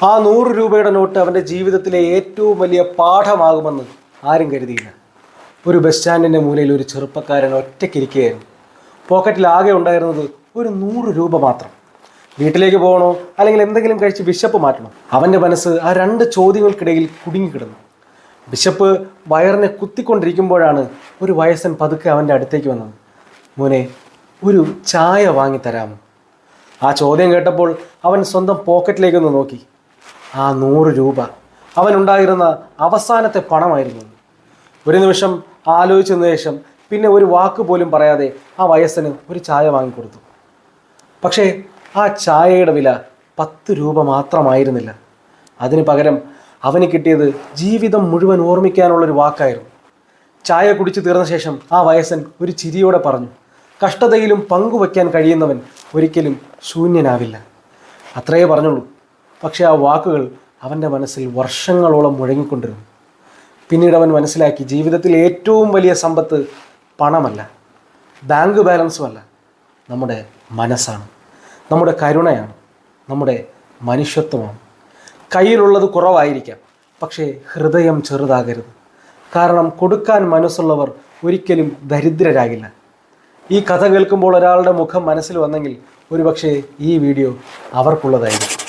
ആ 100 രൂപയുടെ നോട്ട് അവൻ്റെ ജീവിതത്തിലെ ഏറ്റവും വലിയ പാഠമാകുമെന്ന് ആരും കരുതിയില്ല. ഒരു ബസ് സ്റ്റാൻഡിൻ്റെ മൂലയിൽ ഒരു ചെറുപ്പക്കാരൻ ഒറ്റയ്ക്കിരിക്കുകയായിരുന്നു. പോക്കറ്റിൽ ആകെ ഉണ്ടായിരുന്നത് ഒരു 100 രൂപ മാത്രം. വീട്ടിലേക്ക് പോകണോ അല്ലെങ്കിൽ എന്തെങ്കിലും കഴിച്ച് വിശപ്പ് മാറ്റണോ? അവൻ്റെ മനസ്സ് ആ 2 ചോദ്യങ്ങൾക്കിടയിൽ കുടുങ്ങിക്കിടന്നു. വിശപ്പ് വയറിനെ കുത്തിക്കൊണ്ടിരിക്കുമ്പോഴാണ് ഒരു വയസ്സൻ പതുക്കെ അവൻ്റെ അടുത്തേക്ക് വന്നത്. മോനെ, ഒരു ചായ വാങ്ങിത്തരാമോ? ആ ചോദ്യം കേട്ടപ്പോൾ അവൻ സ്വന്തം പോക്കറ്റിലേക്കൊന്ന് നോക്കി. ആ 100 രൂപ അവനുണ്ടായിരുന്ന അവസാനത്തെ പണമായിരുന്നു. ഒരു നിമിഷം ആലോചിച്ചതിന് ശേഷം പിന്നെ ഒരു വാക്ക് പോലും പറയാതെ ആ വയസ്സന് ഒരു ചായ വാങ്ങിക്കൊടുത്തു. പക്ഷേ ആ ചായയുടെ വില 10 രൂപ മാത്രമായിരുന്നില്ല. അതിന് പകരം അവന് കിട്ടിയത് ജീവിതം മുഴുവൻ ഓർമ്മിക്കാനുള്ളൊരു വാക്കായിരുന്നു. ചായ കുടിച്ചു തീർന്ന ശേഷം ആ വയസ്സൻ ഒരു ചിരിയോടെ പറഞ്ഞു, കഷ്ടതയിലും പങ്കുവയ്ക്കാൻ കഴിയുന്നവൻ ഒരിക്കലും ശൂന്യനാവില്ല. അത്രയേ പറഞ്ഞുള്ളൂ. പക്ഷേ ആ വാക്കുകൾ അവൻ്റെ മനസ്സിൽ വർഷങ്ങളോളം മുഴങ്ങിക്കൊണ്ടിരുന്നു. പിന്നീട് അവൻ മനസ്സിലാക്കി, ജീവിതത്തിൽ ഏറ്റവും വലിയ സമ്പത്ത് പണമല്ല, ബാങ്ക് ബാലൻസുമല്ല, നമ്മുടെ മനസ്സാണ്, നമ്മുടെ കരുണയാണ്, നമ്മുടെ മനുഷ്യത്വമാണ്. കയ്യിലുള്ളത് കുറവായിരിക്കാം, പക്ഷേ ഹൃദയം ചെറുതാകരുത്. കാരണം കൊടുക്കാൻ മനസ്സുള്ളവർ ഒരിക്കലും ദരിദ്രരാകില്ല. ഈ കഥ കേൾക്കുമ്പോൾ ഒരാളുടെ മുഖം മനസ്സിൽ വന്നെങ്കിൽ ഒരുപക്ഷെ ഈ വീഡിയോ അവർക്കുള്ളതായിരിക്കും.